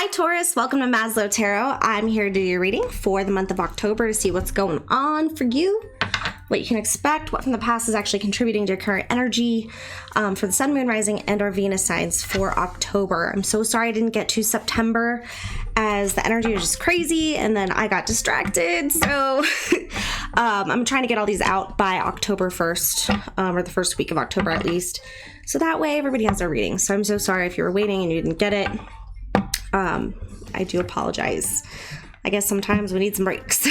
Hi Taurus, welcome to Maslow Tarot. I'm here to do your reading for the month of October to see what's going on for you, what you can expect, what from the past is actually contributing to your current energy for the Sun, Moon, Rising, and or Venus signs for October. I'm so sorry I didn't get to September as the energy was just crazy and then I got distracted. So I'm trying to get all these out by October 1st or the first week of October at least. So that way everybody has their reading. So I'm so sorry if you were waiting and you didn't get it. I do apologize. I guess sometimes we need some breaks.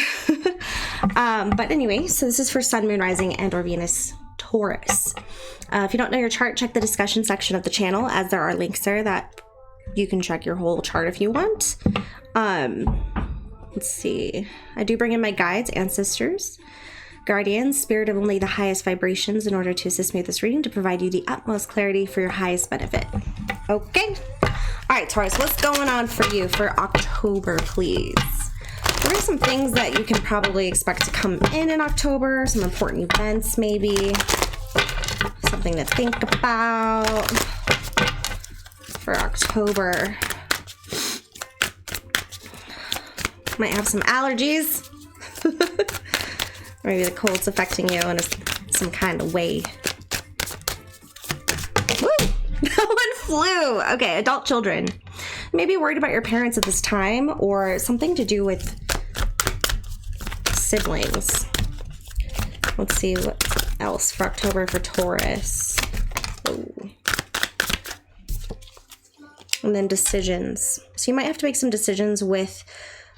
But anyway, so this is for Sun, Moon, Rising, and or Venus Taurus. If you don't know your chart, check the discussion section of the channel as there are links there that you can check your whole chart if you want. Let's see. I do bring in my guides, ancestors, guardians, spirit of only the highest vibrations in order to assist me with this reading to provide you the utmost clarity for your highest benefit. Okay. All right, Taurus, what's going on for you for October, please? What are some things that you can probably expect to come in October? Some important events, maybe. Something to think about for October. Might have some allergies. Maybe the cold's affecting you in some kind of way. Woo! No one flew. Okay, adult children. Maybe worried about your parents at this time or something to do with siblings. Let's see what else for October for Taurus. Ooh. And then decisions. So you might have to make some decisions with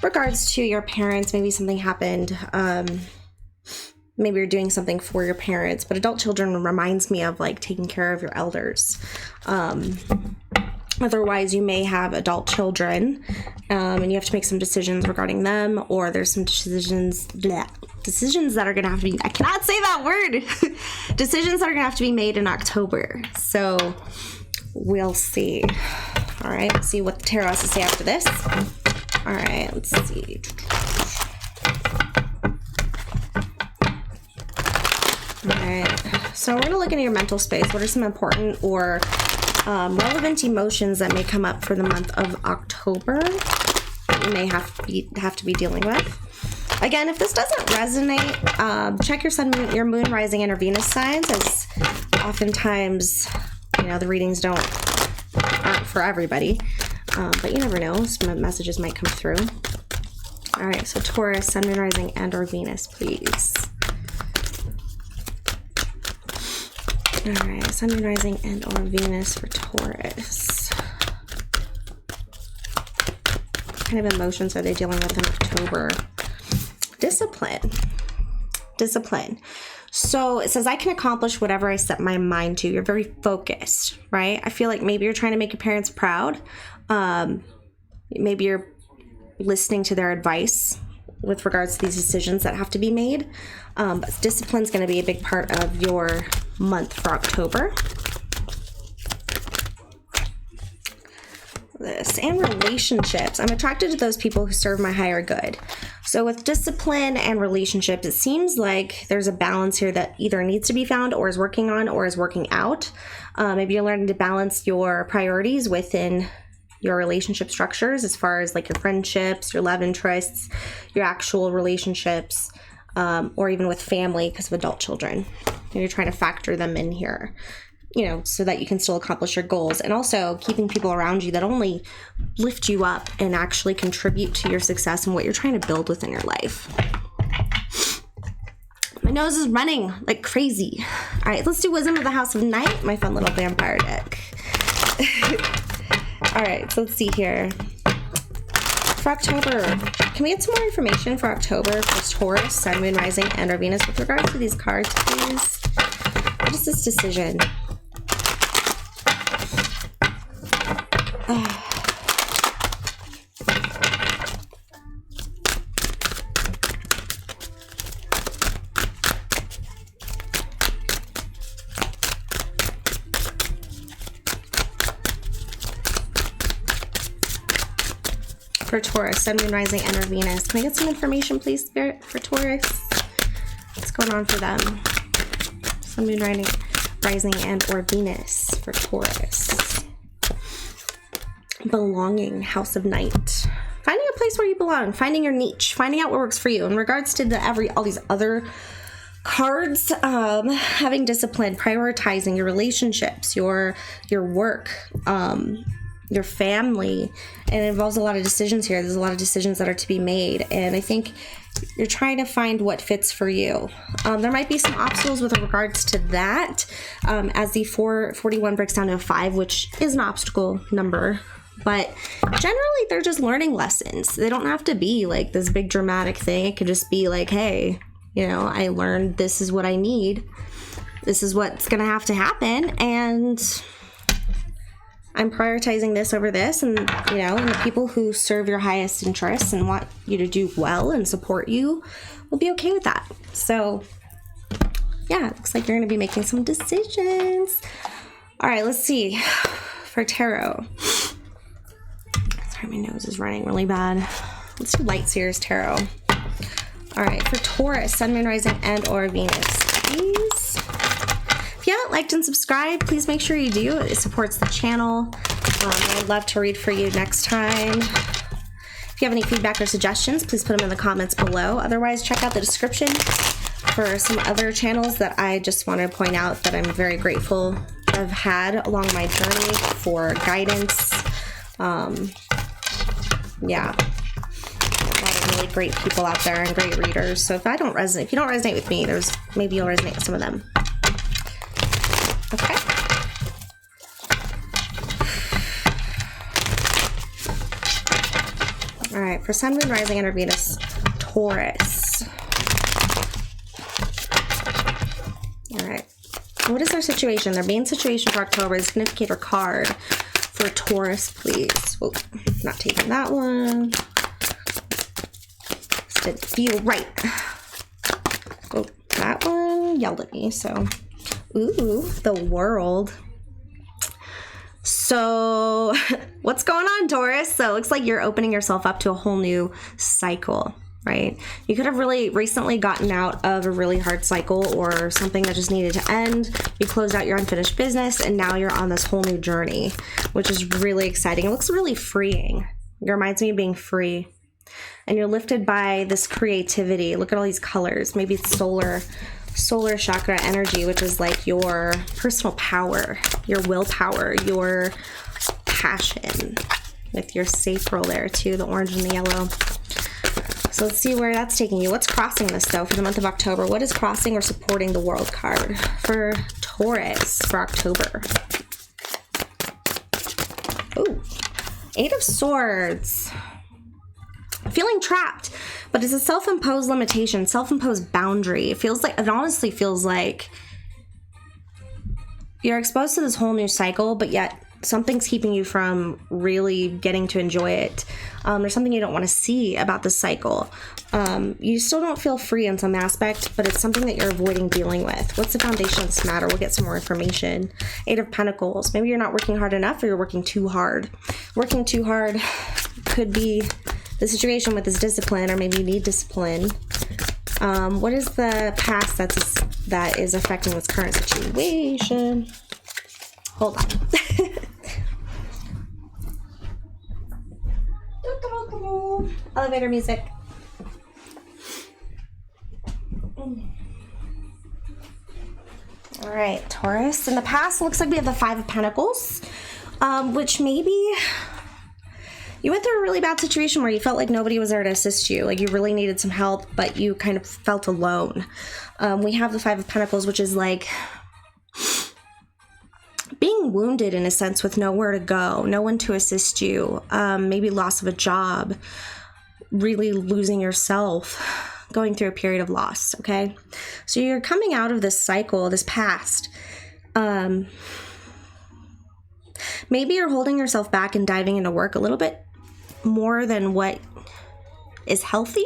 regards to your parents. Maybe something happened. Maybe you're doing something for your parents, but adult children reminds me of like taking care of your elders. Otherwise, you may have adult children and you have to make some decisions regarding them, or there's some decisions that are going to have to be, I cannot say that word, decisions that are going to have to be made in October. So we'll see. All right, let's see what the tarot has to say after this. All right, let's see. Alright, so we're going to look into your mental space. What are some important or relevant emotions that may come up for the month of October that you may have to be dealing with? Again, if this doesn't resonate, check your Sun, your Moon, Rising, and or Venus signs, as oftentimes, you know, the readings aren't for everybody. But you never know, some messages might come through. Alright, so Taurus, Sun, Moon, Rising, and or Venus, please. Alright, Sun, Moon, Rising, and or Venus for Taurus. What kind of emotions are they dealing with in October? Discipline. Discipline. So it says, I can accomplish whatever I set my mind to. You're very focused, right? I feel like maybe you're trying to make your parents proud. Maybe you're listening to their advice with regards to these decisions that have to be made. But discipline is going to be a big part of your month for October. This and relationships. I'm attracted to those people who serve my higher good. So with discipline and relationships, it seems like there's a balance here that either needs to be found or is working on or is working out. Maybe you're learning to balance your priorities within your relationship structures as far as like your friendships, your love interests, your actual relationships, or even with family because of adult children. And you're trying to factor them in here, you know, so that you can still accomplish your goals, and also keeping people around you that only lift you up and actually contribute to your success and what you're trying to build within your life. My nose is running like crazy. All right, let's do Wisdom of the House of Night, my fun little vampire deck. All right, so let's see here. For October, can we get some more information for October for Taurus, Sun, Moon, Rising, and or Venus with regards to these cards, please? What is this decision? For Taurus, Sun, Moon, Rising, and or Venus. Can I get some information, please, Spirit, for Taurus? What's going on for them? Sun, Moon, Rising, and or Venus for Taurus. belonging, House of Night. Finding a place where you belong, finding your niche, finding out what works for you. In regards to all these other cards, having discipline, prioritizing your relationships, your work, your family, and it involves a lot of decisions here. There's a lot of decisions that are to be made, and I think you're trying to find what fits for you. There might be some obstacles with regards to that, as the 441 breaks down to a 5, which is an obstacle number, but generally they're just learning lessons. They don't have to be like this big dramatic thing. It could just be like, hey, you know, I learned this is what I need. This is what's going to have to happen, and I'm prioritizing this over this, and you know, and the people who serve your highest interests and want you to do well and support you will be okay with that. So yeah, it looks like you're going to be making some decisions. All right, let's see for tarot. Sorry, my nose is running really bad. Let's do Light Seers Tarot. All right, for Taurus, Sun, Moon, Rising, and or Venus, please. If you haven't liked and subscribed, please make sure you do. It supports the channel. I'd love to read for you next time. If you have any feedback or suggestions, please put them in the comments below. Otherwise, check out the description for some other channels that I just want to point out that I'm very grateful to have had along my journey for guidance. Yeah. A lot of really great people out there and great readers. So if you don't resonate with me, maybe you'll resonate with some of them. Okay. All right, for Sun, Moon, Rising, and Venus, Taurus. All right. What is their situation? Their main situation for October is significator card for Taurus, please. Oh, not taking that one. This didn't feel right. Oh, that one yelled at me, so. Ooh, the World. So what's going on, Taurus? So it looks like you're opening yourself up to a whole new cycle, right? You could have really recently gotten out of a really hard cycle or something that just needed to end. You closed out your unfinished business, and now you're on this whole new journey, which is really exciting. It looks really freeing. It reminds me of being free. And you're lifted by this creativity. Look at all these colors. Maybe it's solar chakra energy, which is like your personal power, your willpower, your passion, with your sacral there too, the orange and the yellow. So let's see where that's taking you. What's crossing this though for the month of October? What is crossing or supporting the World card for Taurus for October? Ooh, 8 of Swords. Feeling trapped, but it's a self-imposed limitation, self-imposed boundary. It honestly feels like you're exposed to this whole new cycle, but yet something's keeping you from really getting to enjoy it. There's something you don't want to see about the cycle. You still don't feel free in some aspect, but it's something that you're avoiding dealing with. What's the foundation of this matter? We'll get some more information. 8 of Pentacles. Maybe you're not working hard enough, or you're working too hard. Working too hard could be the situation with this discipline, or maybe you need discipline. What is the past that is affecting this current situation? Hold on. Elevator music. All right, Taurus. In the past, it looks like we have the 5 of Pentacles, which maybe you went through a really bad situation where you felt like nobody was there to assist you. Like you really needed some help, but you kind of felt alone. We have the 5 of Pentacles, which is like being wounded in a sense with nowhere to go, no one to assist you, maybe loss of a job, really losing yourself, going through a period of loss, okay? So you're coming out of this cycle, this past. Maybe you're holding yourself back and diving into work a little bit more than what is healthy.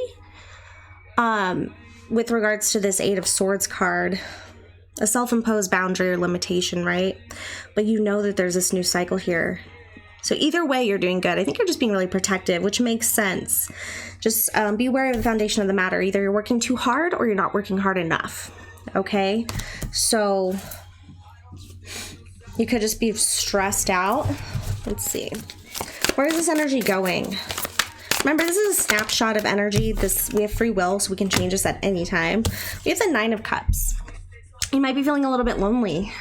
With regards to this 8 of Swords card, a self-imposed boundary or limitation, right? But you know that there's this new cycle here. So either way, you're doing good. I think you're just being really protective, which makes sense. Just be aware of the foundation of the matter. Either you're working too hard or you're not working hard enough, okay? So you could just be stressed out. Let's see. Where is this energy going? Remember, this is a snapshot of energy. We have free will, so we can change this at any time. We have the Nine of Cups. You might be feeling a little bit lonely,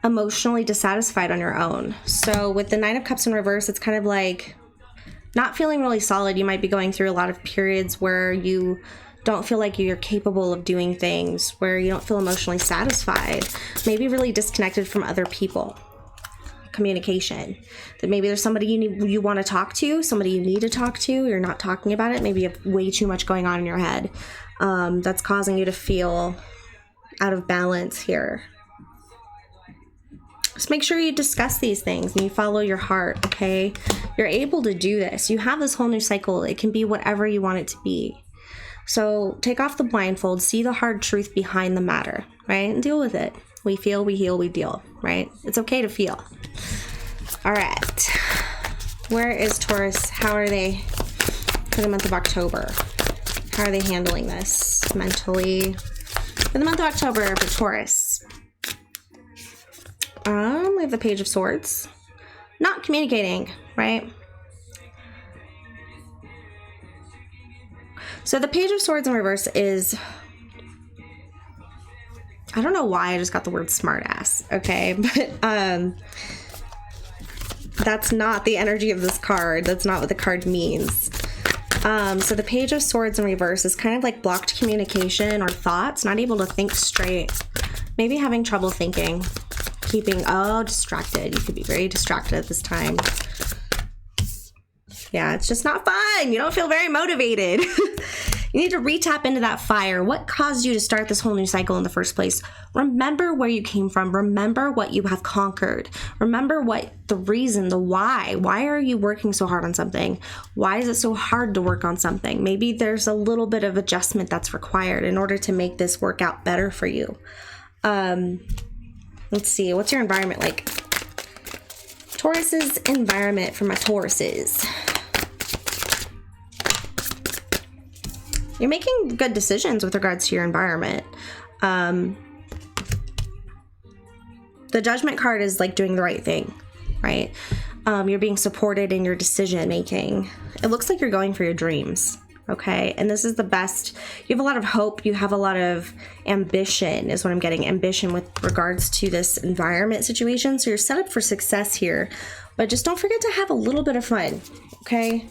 emotionally dissatisfied on your own. So with the Nine of Cups in reverse, it's kind of like not feeling really solid. You might be going through a lot of periods where you don't feel like you're capable of doing things, where you don't feel emotionally satisfied, maybe really disconnected from other people. Communication, that maybe there's somebody you want to talk to, somebody you need to talk to, you're not talking about it, maybe you have way too much going on in your head, that's causing you to feel out of balance here. Just make sure you discuss these things and you follow your heart, okay? You're able to do this. You have this whole new cycle. It can be whatever you want it to be. So take off the blindfold, see the hard truth behind the matter, right? And deal with it. We feel, we heal, we deal, right? It's okay to feel. All right. Where is Taurus? How are they for the month of October? How are they handling this mentally for the month of October for Taurus? We have the Page of Swords. Not communicating, right? So the Page of Swords in reverse is... I don't know why I just got the word smartass, okay? But that's not the energy of this card. That's not what the card means. So the Page of Swords in reverse is kind of like blocked communication or thoughts, not able to think straight. Maybe having trouble thinking, keeping, distracted. You could be very distracted at this time. Yeah, it's just not fun. You don't feel very motivated. You need to re-tap into that fire. What caused you to start this whole new cycle in the first place? Remember where you came from. Remember what you have conquered. Remember what the reason, the why. Why are you working so hard on something? Why is it so hard to work on something? Maybe there's a little bit of adjustment that's required in order to make this work out better for you. Let's see. What's your environment like? Taurus's environment for my Tauruses. You're making good decisions with regards to your environment. The Judgment card is like doing the right thing, right? You're being supported in your decision making. It looks like you're going for your dreams, okay? And this is the best. You have a lot of hope. You have a lot of ambition is what I'm getting. Ambition with regards to this environment situation. So you're set up for success here. But just don't forget to have a little bit of fun, okay?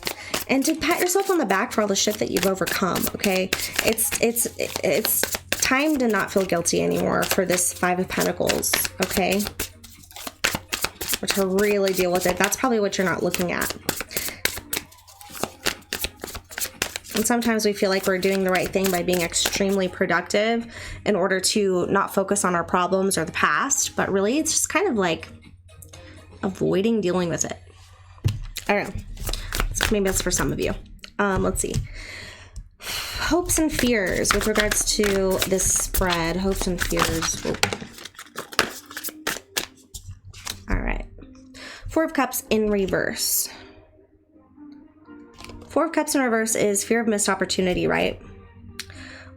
And to pat yourself on the back for all the shit that you've overcome, okay? It's time to not feel guilty anymore for this Five of Pentacles, okay? Or to really deal with it. That's probably what you're not looking at. And sometimes we feel like we're doing the right thing by being extremely productive in order to not focus on our problems or the past. But really, it's just kind of like avoiding dealing with it. I don't know. Maybe that's for some of you. Let's see. Hopes and fears with regards to this spread. Hopes and fears. All right. Four of Cups in reverse. Four of Cups in reverse is fear of missed opportunity, right?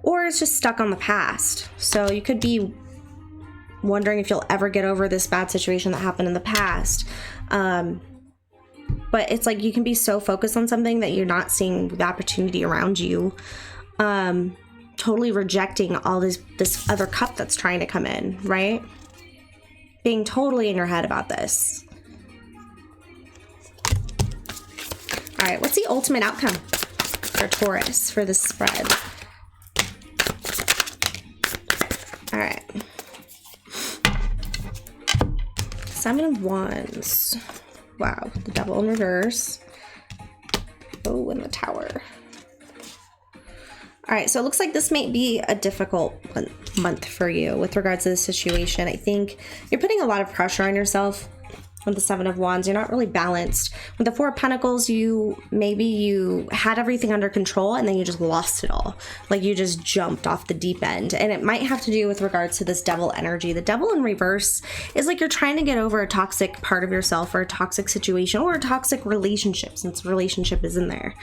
Or it's just stuck on the past. So you could be wondering if you'll ever get over this bad situation that happened in the past. But it's like you can be so focused on something that you're not seeing the opportunity around you. Totally rejecting all this other cup that's trying to come in, right? Being totally in your head about this. All right, what's the ultimate outcome for Taurus for this spread? All right. Seven of Wands. Wow, the Devil in reverse. Oh, and the Tower. All right, so it looks like this might be a difficult month for you with regards to the situation. I think you're putting a lot of pressure on yourself with the Seven of Wands. You're not really balanced. With the Four of Pentacles, maybe you had everything under control and then you just lost it all. Like you just jumped off the deep end. And it might have to do with regards to this Devil energy. The Devil in reverse is like you're trying to get over a toxic part of yourself or a toxic situation or a toxic relationship, since relationship is in there.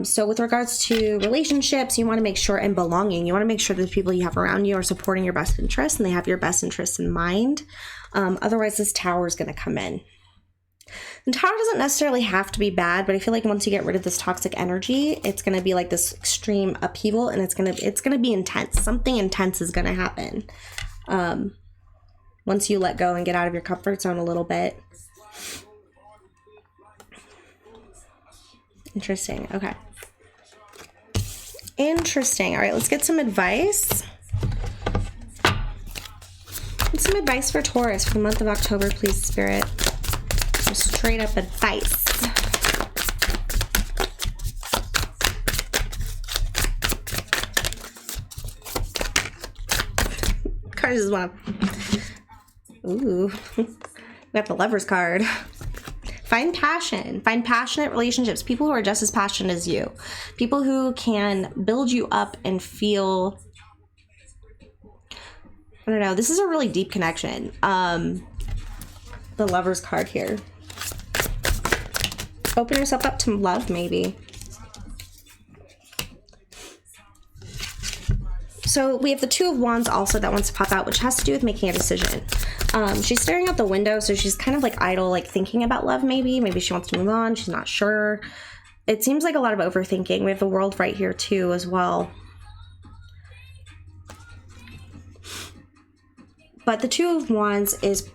So with regards to relationships, you want to make sure, and belonging, you want to make sure that the people you have around you are supporting your best interests and they have your best interests in mind. Otherwise this Tower is going to come in. The Tower doesn't necessarily have to be bad, but I feel like once you get rid of this toxic energy, it's going to be like this extreme upheaval, and it's going to be intense. Something intense is going to happen once you let go and get out of your comfort zone a little bit. Interesting. Okay. Interesting. All right, let's get some advice. Get some advice for Taurus for the month of October, please, Spirit. Some straight up advice. Cards just want to... Ooh. We got the Lover's card. Find passion. Find passionate relationships. People who are just as passionate as you. People who can build you up and feel... I don't know. This is a really deep connection. The Lover's card here. Open yourself up to love, maybe. So we have the Two of Wands also that wants to pop out, which has to do with making a decision. She's staring out the window, so she's kind of like idle, like thinking about love maybe. Maybe she wants to move on. She's not sure. It seems like a lot of overthinking. We have the World right here too as well. But the Two of Wands is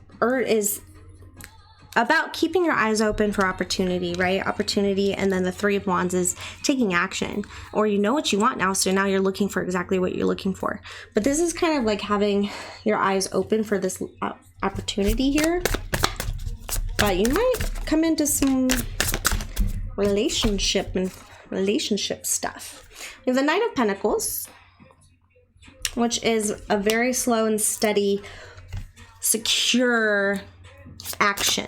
about keeping your eyes open for opportunity, right? Opportunity. And then the Three of Wands is taking action, or you know what you want now. So now you're looking for exactly what you're looking for. But this is kind of like having your eyes open for this opportunity here. But you might come into some relationship stuff. We have the Knight of Pentacles, which is a very slow and steady, secure action.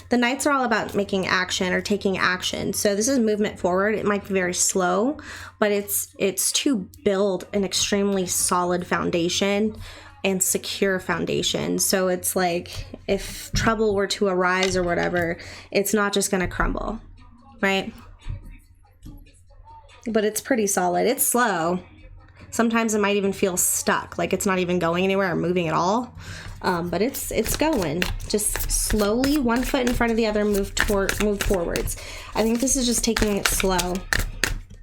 The Knights are all about making action or taking action. So this is movement forward. It might be very slow, but it's to build an extremely solid foundation and secure foundation. So it's like if trouble were to arise or whatever, it's not just going to crumble, right? But it's pretty solid. It's slow. Sometimes it might even feel stuck, like it's not even going anywhere or moving at all. But it's going. Just slowly, one foot in front of the other, move forwards. I think this is just taking it slow. And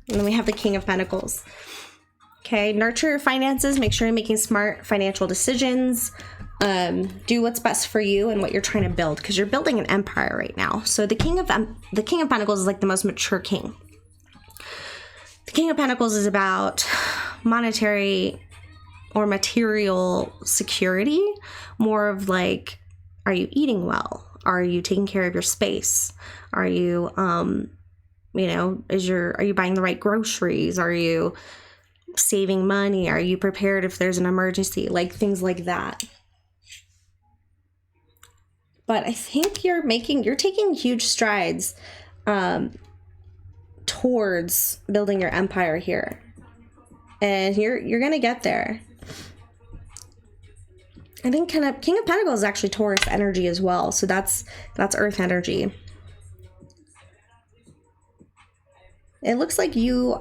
then we have the King of Pentacles. Okay, nurture your finances. Make sure you're making smart financial decisions. Do what's best for you and what you're trying to build, because you're building an empire right now. So the King of Pentacles is like the most mature king. The King of Pentacles is about monetary or material security, more of like, are you eating well? Are you taking care of your space? Are you, you know, are you buying the right groceries? Are you saving money? Are you prepared if there's an emergency? Like things like that. But I think you're taking huge strides towards building your empire here. And you're going to get there. I think King of Pentacles is actually Taurus energy as well. So that's earth energy. It looks like you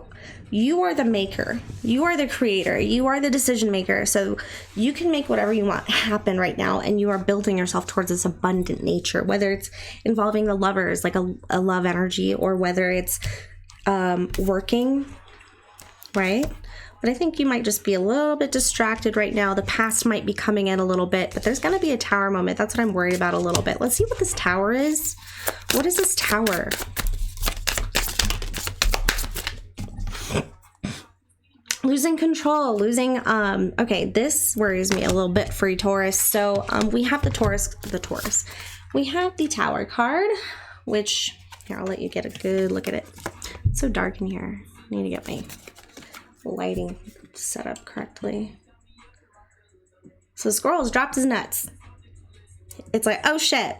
are the maker. You are the creator. You are the decision maker. So you can make whatever you want happen right now. And you are building yourself towards this abundant nature, whether it's involving the Lovers, like a love energy, or whether it's working, right? But I think you might just be a little bit distracted right now. The past might be coming in a little bit, but there's going to be a Tower moment. That's what I'm worried about a little bit. Let's see what this Tower is. What is this Tower? Losing control, okay, this worries me a little bit for you, Taurus. So we have the Taurus. We have the Tower card, which, here, I'll let you get a good look at it. It's so dark in here. I need to get my lighting set up correctly. So the squirrel's dropped his nuts. It's like, oh shit,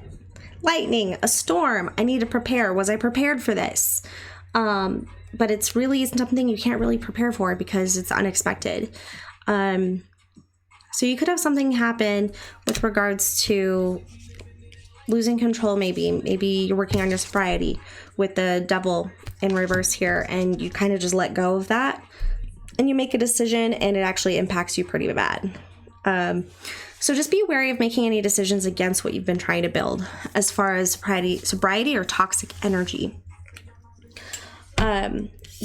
lightning, a storm, I need to prepare. Was I prepared for this? But it's really something you can't really prepare for because it's unexpected. So you could have something happen with regards to losing control. Maybe you're working on your sobriety with the Devil in reverse here, and you kind of just let go of that, and you make a decision, and it actually impacts you pretty bad. So just be wary of making any decisions against what you've been trying to build as far as sobriety or toxic energy.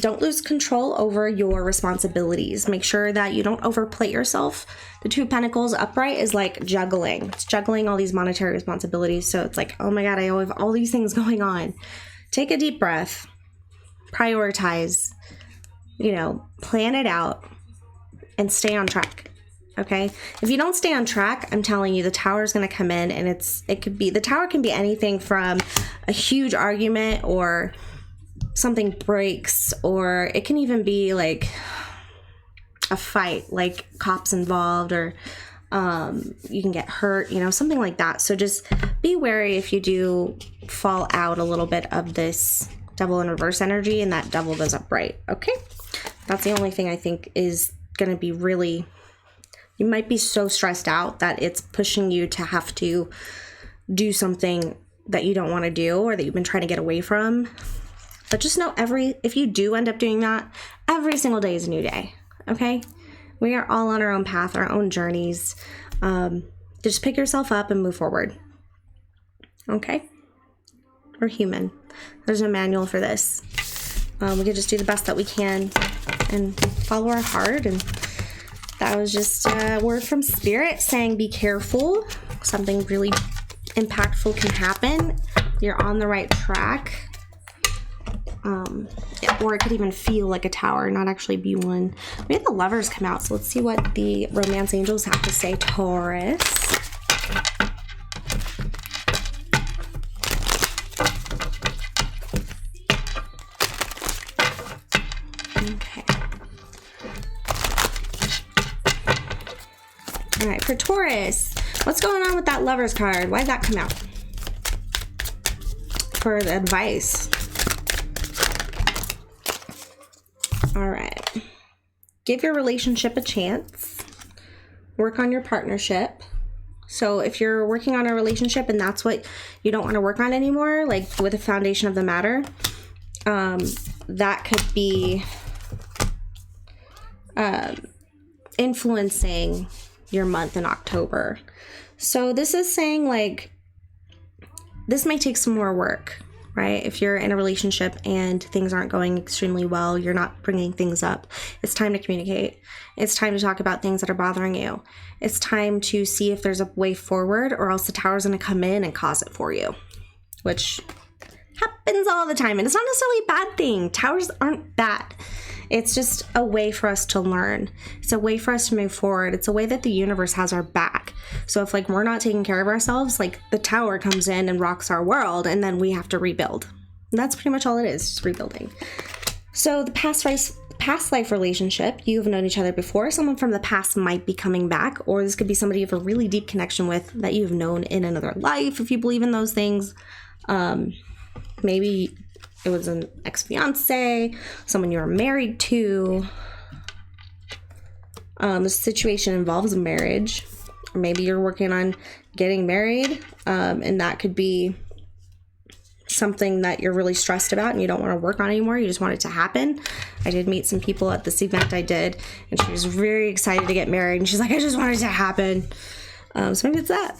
Don't lose control over your responsibilities. Make sure that you don't overplate yourself. The Two of Pentacles upright is like juggling. It's juggling all these monetary responsibilities. So it's like, oh my God, I have all these things going on. Take a deep breath. Prioritize. You know, plan it out and stay on track. Okay? If you don't stay on track, I'm telling you, the Tower is going to come in, and the Tower can be anything from a huge argument, or something breaks, or it can even be like a fight, like cops involved, or you can get hurt, you know, something like that. So just be wary if you do fall out a little bit of this Devil in reverse energy and that Devil goes upright. Okay, that's the only thing I think is going to be really, you might be so stressed out that it's pushing you to have to do something that you don't want to do, or that you've been trying to get away from. But just know if you do end up doing that, every single day is a new day, okay? We are all on our own path, our own journeys. Just pick yourself up and move forward, okay? We're human. There's no manual for this. We can just do the best that we can and follow our heart. And that was just a word from Spirit saying be careful. Something really impactful can happen. You're on the right track. Or it could even feel like a tower, not actually be one. We had the Lovers come out, so let's see what the romance angels have to say, Taurus. Okay. All right, for Taurus, what's going on with that Lovers card? Why did that come out? For the advice. All right. Give your relationship a chance. Work on your partnership. So if you're working on a relationship and that's what you don't want to work on anymore, like with the foundation of the matter, that could be influencing your month in October. So this is saying like, this may take some more work. Right? If you're in a relationship and things aren't going extremely well, you're not bringing things up, it's time to communicate. It's time to talk about things that are bothering you. It's time to see if there's a way forward, or else the Tower's going to come in and cause it for you, which happens all the time. And it's not necessarily a bad thing. Towers aren't bad. It's just a way for us to learn. It's a way for us to move forward. It's a way that the universe has our back. So if like we're not taking care of ourselves, like the Tower comes in and rocks our world, and then we have to rebuild. And that's pretty much all it is, just rebuilding. So the past life relationship, you've known each other before. Someone from the past might be coming back, or this could be somebody you have a really deep connection with that you've known in another life, if you believe in those things. Maybe it was an ex-fiance, someone you were married to. The situation involves a marriage, or maybe you're working on getting married, and that could be something that you're really stressed about and you don't want to work on anymore. You just want it to happen. I did meet some people at this event I did, and she was very excited to get married, and she's like, I just want it to happen. So maybe it's that.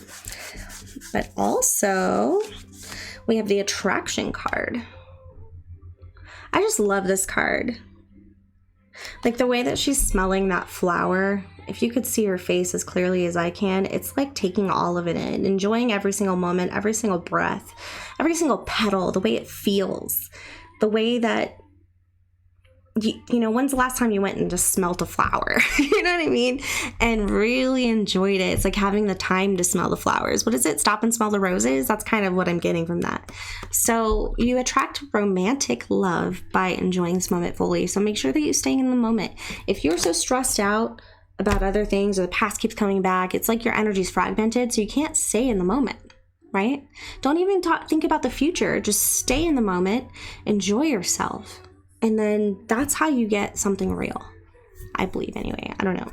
But also, we have the Attraction card. I just love this card. Like the way that she's smelling that flower, if you could see her face as clearly as I can, it's like taking all of it in, enjoying every single moment, every single breath, every single petal, the way it feels, the way that, you know, when's the last time you went and just smelled a flower? You know what I mean? And really enjoyed it. It's like having the time to smell the flowers. What is it? Stop and smell the roses? That's kind of what I'm getting from that. So you attract romantic love by enjoying this moment fully. So make sure that you're staying in the moment. If you're so stressed out about other things, or the past keeps coming back, it's like your energy's fragmented, so you can't stay in the moment, right? Don't even think about the future. Just stay in the moment, enjoy yourself. And then that's how you get something real. I believe anyway. I don't know.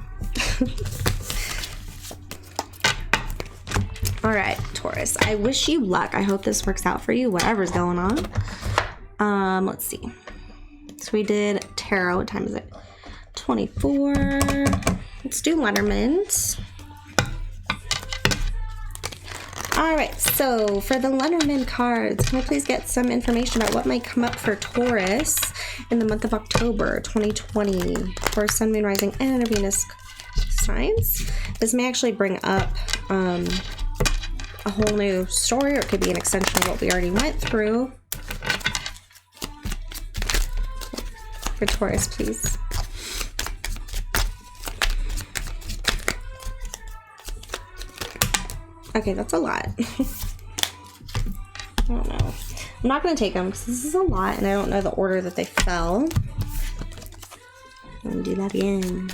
All right, Taurus. I wish you luck. I hope this works out for you, whatever's going on. Let's see. So we did tarot. What time is it? 24. Let's do Letterman's. All right, so for the Lenormand cards, can I please get some information about what might come up for Taurus in the month of October 2020 for Sun, Moon, Rising, and Venus signs? This may actually bring up a whole new story, or it could be an extension of what we already went through. For Taurus, please. Okay, that's a lot. I don't know. I'm not going to take them because this is a lot and I don't know the order that they fell. I'm going to do that again.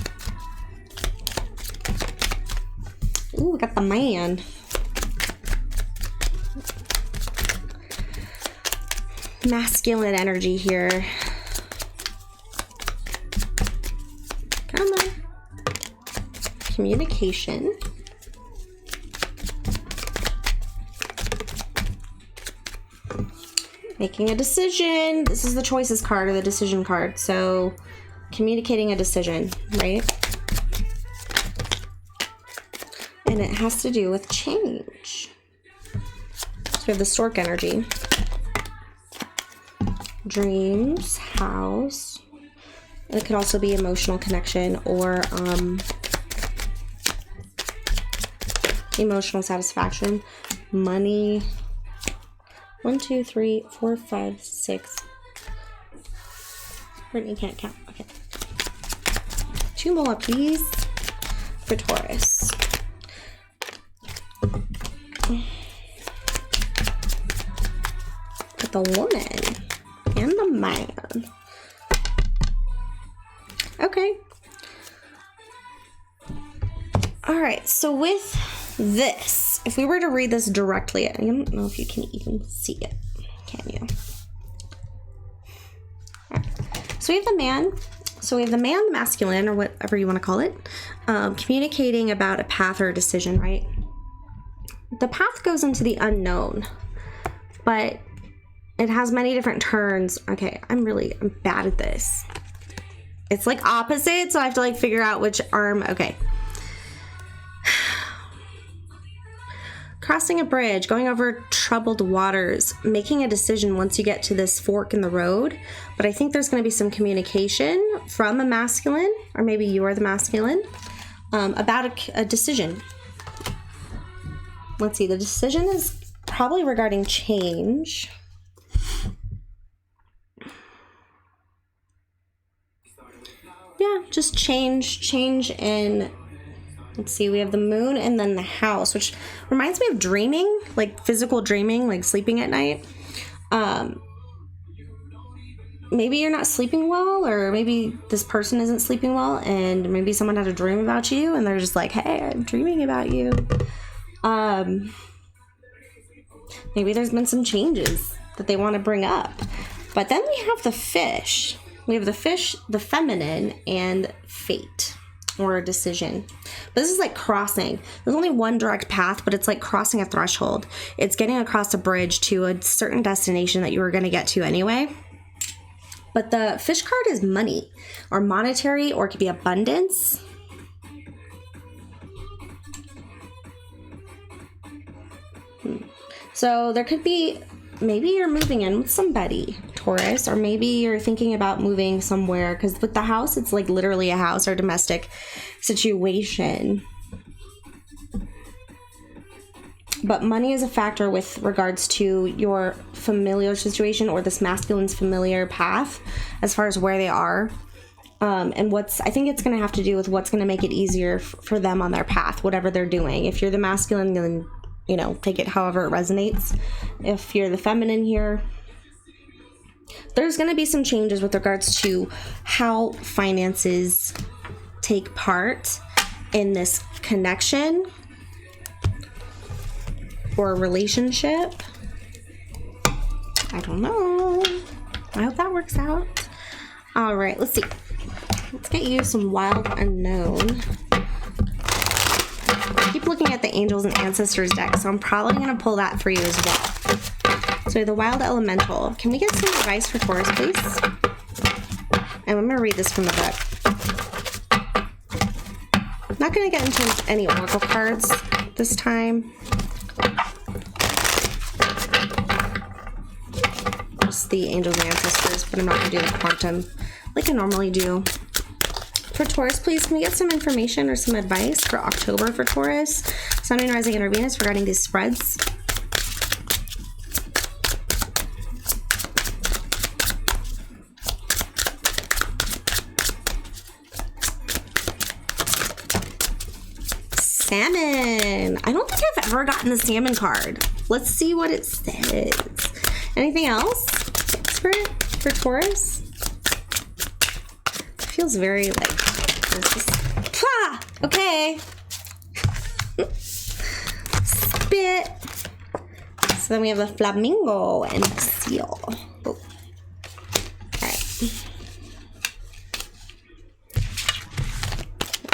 Ooh, we got the man. Masculine energy here. Come on. Communication. Making a decision. This is the choices card or the decision card. So communicating a decision, right? And it has to do with change. So we have the stork energy. Dreams, house. It could also be emotional connection or emotional satisfaction, money. 1, 2, 3, 4, 5, 6. Brittany can't count. Okay. 2 more, please, for Taurus. With the woman and the man. Okay. All right. So with this, if we were to read this directly, I don't know if you can even see it. Can you? All right. So we have the man. So we have the man, the masculine, or whatever you want to call it, communicating about a path or a decision, right? The path goes into the unknown, but it has many different turns. Okay, I'm bad at this. It's like opposite, so I have to like figure out which arm. Okay. Crossing a bridge, going over troubled waters, making a decision once you get to this fork in the road. But I think there's going to be some communication from a masculine, or maybe you're the masculine, about a decision. Let's see, the decision is probably regarding change. Yeah, just change in, let's see, we have the moon and then the house, which reminds me of dreaming, like physical dreaming, like sleeping at night. Maybe you're not sleeping well, or maybe this person isn't sleeping well, and maybe someone had a dream about you and they're just like, hey, I'm dreaming about you. Maybe there's been some changes that they want to bring up. But then we have the fish. We have the fish, the feminine, and fate, or a decision. But this is like crossing. There's only one direct path, but it's like crossing a threshold. It's getting across a bridge to a certain destination that you were going to get to anyway. But the fish card is money, or monetary, or it could be abundance. So there could be, maybe you're moving in with somebody, Taurus, or maybe you're thinking about moving somewhere, because with the house, it's like literally a house or domestic situation. But money is a factor with regards to your familiar situation, or this masculine's familiar path as far as where they are. And I think it's going to have to do with what's going to make it easier for them on their path, whatever they're doing. If you're the masculine, then, you know, take it however it resonates. If you're the feminine here, there's going to be some changes with regards to how finances take part in this connection or relationship. I don't know. I hope that works out. All right, let's see. Let's get you some wild unknown. I keep looking at the angels and ancestors deck, so I'm probably going to pull that for you as well. So the wild elemental. Can we get some advice for Taurus, please? And I'm going to read this from the book. I'm not going to get into any oracle cards this time. ask the angels and ancestors, but I'm not going to do the quantum like I normally do. For Taurus, please, can we get some information or some advice for October for Taurus? Sun, Moon, Rising, and Venus regarding these spreads. Salmon. I don't think I've ever gotten the salmon card. Let's see what it says. Anything else for Taurus? It feels very like this is, okay. Spit. So then we have the flamingo and the seal. Oh.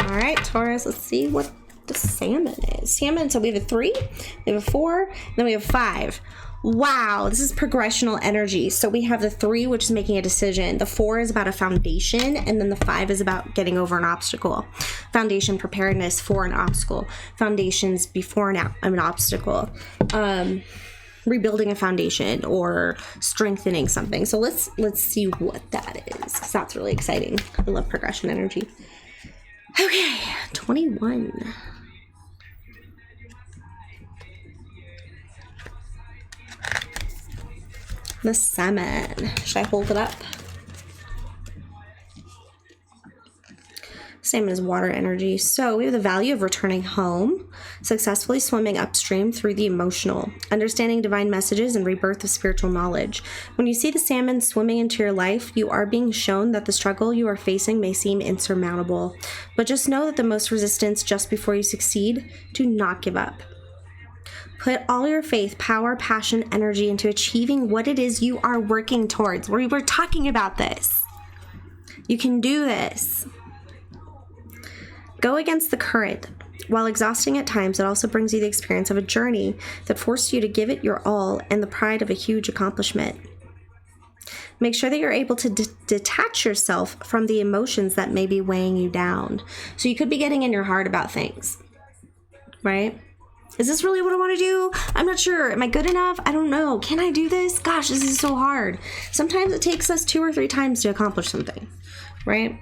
All right, Taurus, let's see what the salmon is. Salmon, so we have a 3, we have a 4, then we have 5. Wow, this is progressional energy. So we have the 3, which is making a decision. The 4 is about a foundation, and then the 5 is about getting over an obstacle. Foundation, preparedness for an obstacle. Foundations before an obstacle. Rebuilding a foundation or strengthening something. So let's see what that is, because that's really exciting. I love progression energy. Okay, 21. The salmon. Should I hold it up? Salmon is water energy. So we have the value of returning home, successfully swimming upstream through the emotional, understanding divine messages, and rebirth of spiritual knowledge. When you see the salmon swimming into your life, you are being shown that the struggle you are facing may seem insurmountable. But just know that the most resistance just before you succeed. Do not give up. Put all your faith, power, passion, energy into achieving what it is you are working towards. We were talking about this. You can do this. Go against the current. While exhausting at times, it also brings you the experience of a journey that forced you to give it your all and the pride of a huge accomplishment. Make sure that you're able to detach yourself from the emotions that may be weighing you down. So you could be getting in your heart about things, right? Is this really what I want to do? I'm not sure. Am I good enough? I don't know. Can I do this? Gosh, this is so hard. Sometimes it takes us 2 or 3 times to accomplish something, right?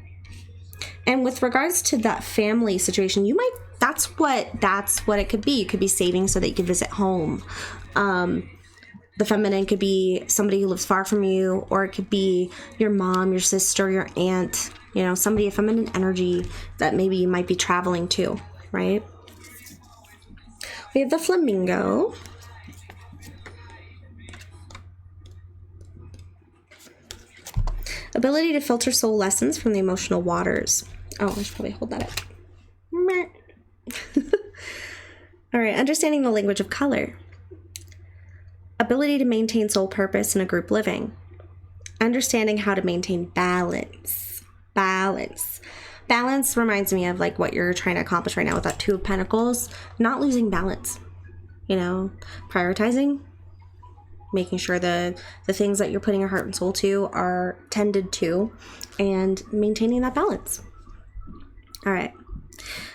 And with regards to that family situation, that's what it could be. You could be saving so that you could visit home. The feminine could be somebody who lives far from you, or it could be your mom, your sister, your aunt, somebody, a feminine energy that maybe you might be traveling to, right? We have the flamingo. Ability to filter soul lessons from the emotional waters. Oh, I should probably hold that up. All right, understanding the language of color. Ability to maintain soul purpose in a group living. Understanding how to maintain balance. Balance reminds me of like what you're trying to accomplish right now with that 2 of Pentacles. Not losing balance, prioritizing, making sure the things that you're putting your heart and soul to are tended to, and maintaining that balance. All right.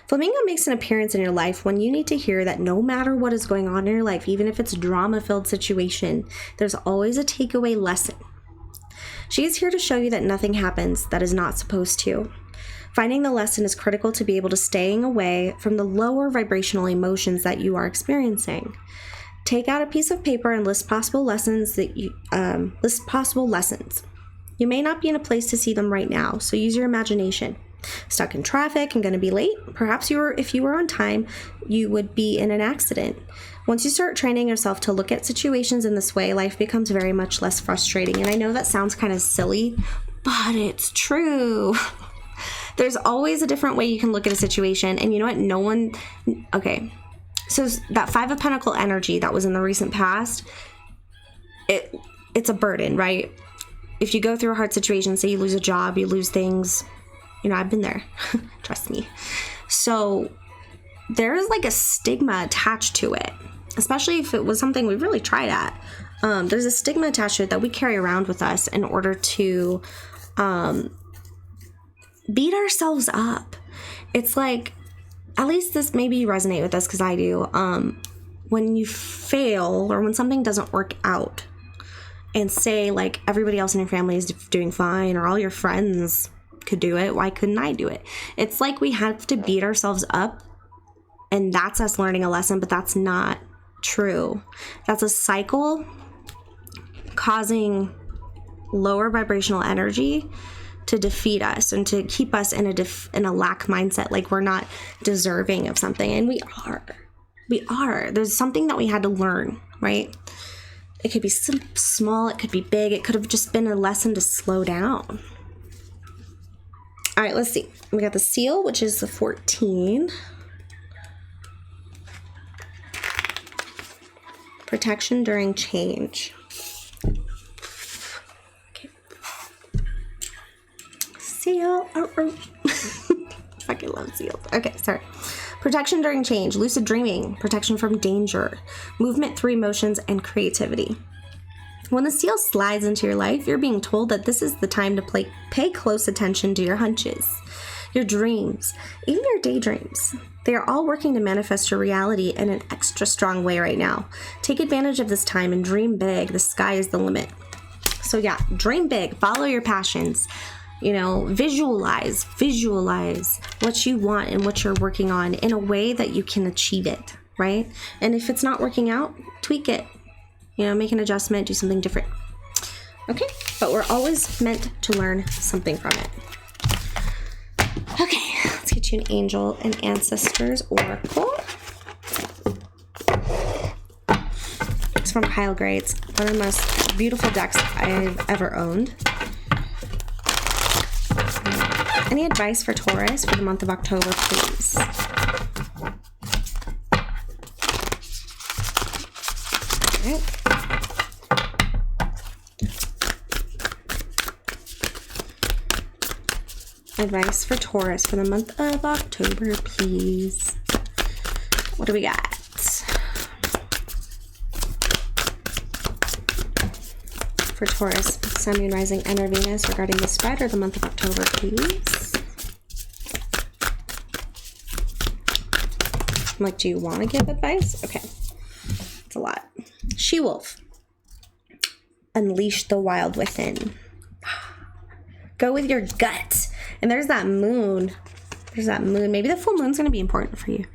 Flamingo makes an appearance in your life when you need to hear that no matter what is going on in your life, even if it's a drama-filled situation, there's always a takeaway lesson. She is here to show you that nothing happens that is not supposed to. Finding the lesson is critical to be able to staying away from the lower vibrational emotions that you are experiencing. Take out a piece of paper and list possible lessons. You may not be in a place to see them right now, so use your imagination. Stuck in traffic and going to be late? Perhaps if you were on time, you would be in an accident. Once you start training yourself to look at situations in this way, life becomes very much less frustrating. And I know that sounds kind of silly, but it's true. There's always a different way you can look at a situation. And you know what? Okay. So that 5 of Pentacle energy that was in the recent past, it's a burden, right? If you go through a hard situation, say you lose a job, you lose things, I've been there. Trust me. So there's like a stigma attached to it, especially if it was something we really tried at. There's a stigma attached to it that we carry around with us in order to beat ourselves up. It's like, at least this, maybe you resonate with this because I do. When you fail or when something doesn't work out, and say like everybody else in your family is doing fine, or all your friends could do it, why couldn't I do it? It's like we have to beat ourselves up, and that's us learning a lesson, but that's not true. That's a cycle causing lower vibrational energy to defeat us and to keep us in a lack mindset, like we're not deserving of something. And we are. There's something that we had to learn, right? It could be small, it could be big, it could have just been a lesson to slow down. All right, let's see. We got the seal, which is the 14. Protection during change. Okay. Seal. Fucking love seals. Okay, sorry. Protection during change, lucid dreaming, protection from danger, movement through emotions, and creativity. When the seal slides into your life, you're being told that this is the time to pay close attention to your hunches, your dreams, even your daydreams. They are all working to manifest your reality in an extra strong way right now. Take advantage of this time and dream big. The sky is the limit. So yeah, dream big, follow your passions. You know, visualize what you want and what you're working on in a way that you can achieve it, right? And if it's not working out, tweak it. You know, make an adjustment, do something different. Okay, but we're always meant to learn something from it. Okay, let's get you an angel and ancestors oracle. It's from Kyle Gray. It's one of the most beautiful decks I've ever owned. Any advice for Taurus for the month of October, please? All right. Advice for Taurus for the month of October, please. What do we got? For Taurus, Sun, Moon, Rising, and or Venus regarding the spread or the month of October, please. I'm like, do you want to give advice? Okay. It's a lot. She-Wolf. Unleash the wild within. Go with your gut. And there's that moon. There's that moon. Maybe the full moon's going to be important for you.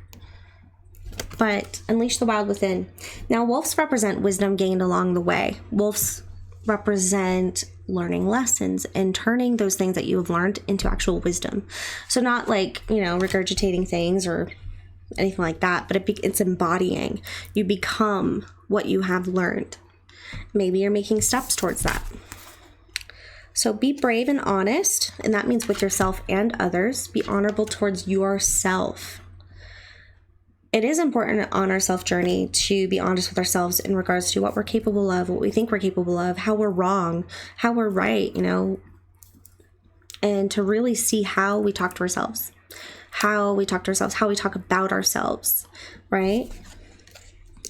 But unleash the wild within. Now, wolves represent wisdom gained along the way. Wolves represent learning lessons and turning those things that you have learned into actual wisdom. So not like, you know, regurgitating things or anything like that, but it's embodying. You become what you have learned. Maybe you're making steps towards that. So be brave and honest, and that means with yourself and others. Be honorable towards yourself. It is important on our self journey to be honest with ourselves in regards to what we're capable of, what we think we're capable of, how we're wrong, how we're right, you know, and to really see how we talk to ourselves, how we talk about ourselves, right?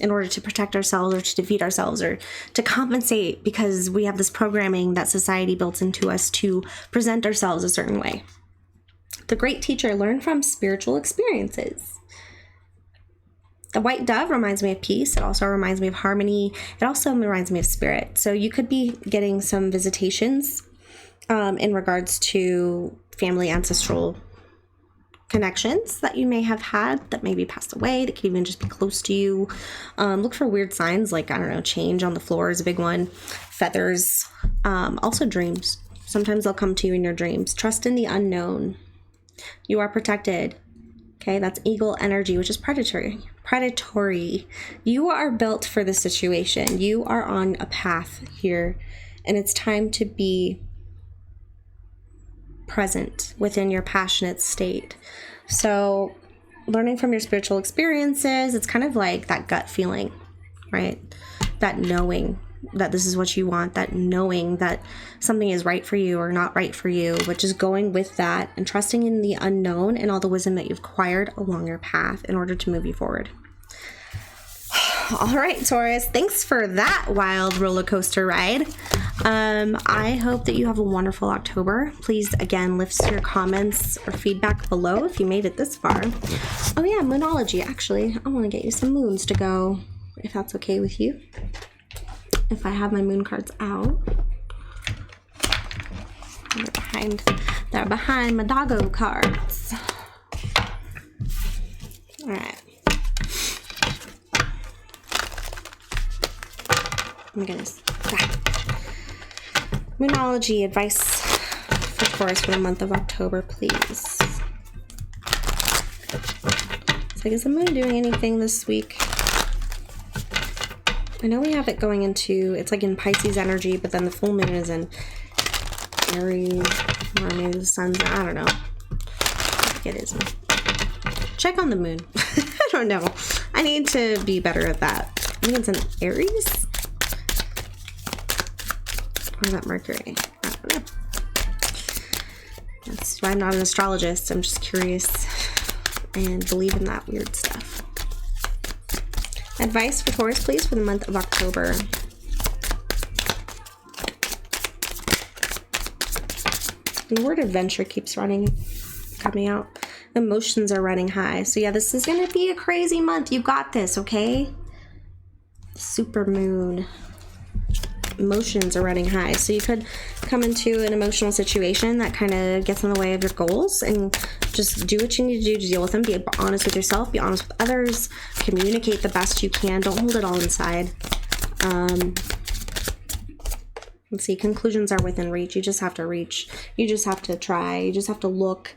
In order to protect ourselves or to defeat ourselves or to compensate, because we have this programming that society built into us to present ourselves a certain way. The great teacher learned from spiritual experiences. The white dove reminds me of peace. It also reminds me of harmony. It also reminds me of spirit. So you could be getting some visitations in regards to family ancestral connections that you may have had that maybe passed away, that could even just be close to you. Look for weird signs like, I don't know, change on the floor is a big one. Feathers. Also dreams. Sometimes they'll come to you in your dreams. Trust in the unknown. You are protected. Okay, that's eagle energy, which is predatory. You are built for this situation. You are on a path here, and it's time to be present within your passionate state. So learning from your spiritual experiences, it's kind of like that gut feeling, right? That knowing that this is what you want, that knowing that something is right for you or not right for you, but just going with that and trusting in the unknown and all the wisdom that you've acquired along your path in order to move you forward. All right, Taurus, thanks for that wild roller coaster ride. I hope that you have a wonderful October. Please, again, leave your comments or feedback below if you made it this far. Oh yeah, Moonology, actually. I want to get you some moons to go, if that's okay with you. if I have my moon cards out. They're behind my doggo cards. All right. Oh my goodness. Moonology advice for Taurus for the month of October, please. So is the moon doing anything this week? I know we have it going into, it's like in Pisces energy, but then the full moon is in Aries, or maybe the sun's, I don't know. I think it is. Check on the moon. I don't know. I need to be better at that. I think it's in Aries. Or is that Mercury? I don't know. That's why I'm not an astrologist. I'm just curious and believe in that weird stuff. Advice for Taurus, please, for the month of October. And the word adventure keeps coming out. Emotions are running high. So yeah, this is going to be a crazy month. You got this, okay? Super moon. Emotions are running high. So you could come into an emotional situation that kind of gets in the way of your goals, and just do what you need to do to deal with them. Be honest with yourself. Be honest with others. Communicate the best you can. Don't hold it all inside. Let's see, conclusions are within reach. You just have to reach. You just have to try. You just have to look.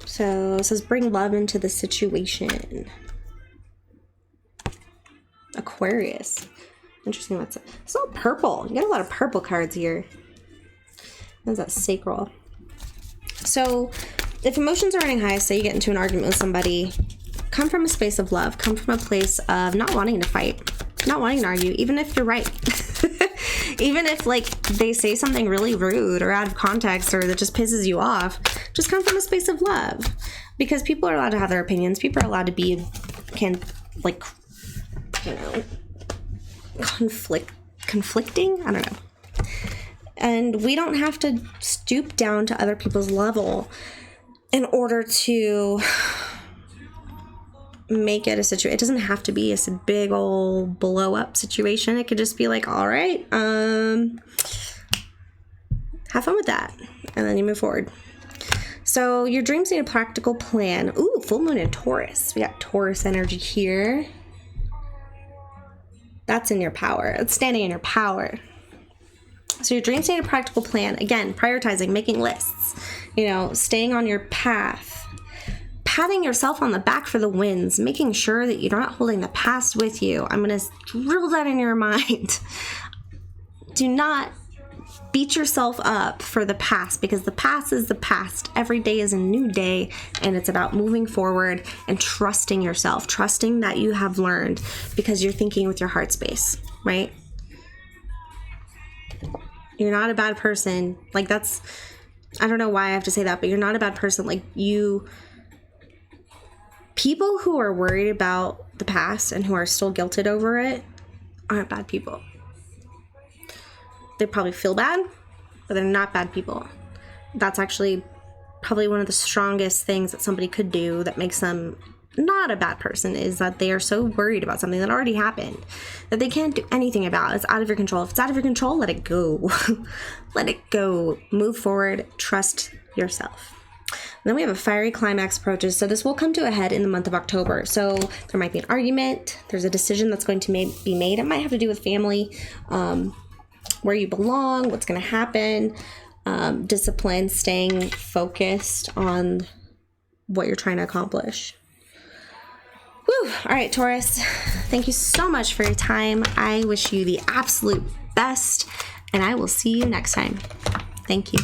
So it says bring love into the situation. Aquarius. Interesting. That's it's all purple. You get a lot of purple cards here. That's that sacral. So if emotions are running high, say you get into an argument with somebody, come from a space of love. Come from a place of not wanting to fight, not wanting to argue, even if you're right. Even if like they say something really rude or out of context or that just pisses you off, just come from a space of love, because people are allowed to have their opinions. People are allowed to be, conflicting. I don't know. And we don't have to stoop down to other people's level in order to make it a situation. It doesn't have to be a big old blow up situation. It could just be like, all right, have fun with that. And then you move forward. So your dreams need a practical plan. Ooh, full moon in Taurus. We got Taurus energy here. That's in your power. It's standing in your power. So your dreams need a practical plan. Again, prioritizing, making lists, staying on your path, patting yourself on the back for the wins, making sure that you're not holding the past with you. I'm going to drill that in your mind. Do not beat yourself up for the past, because the past is the past. Every day is a new day, and it's about moving forward and trusting yourself, trusting that you have learned, because you're thinking with your heart space, right? You're not a bad person. Like, that's, I don't know why I have to say that, but you're not a bad person. Like, people who are worried about the past and who are still guilted over it aren't bad people. They probably feel bad, but they're not bad people. That's actually probably one of the strongest things that somebody could do that makes them not a bad person, is that they are so worried about something that already happened that they can't do anything about. It's out of your control. If it's out of your control, let it go. Let it go. Move forward. Trust yourself. And then we have a fiery climax approaches. So this will come to a head in the month of October. So there might be an argument. There's a decision that's going to be made. It might have to do with family, where you belong, what's going to happen, discipline, staying focused on what you're trying to accomplish. Woo! All right, Taurus, thank you so much for your time. I wish you the absolute best, and I will see you next time. Thank you.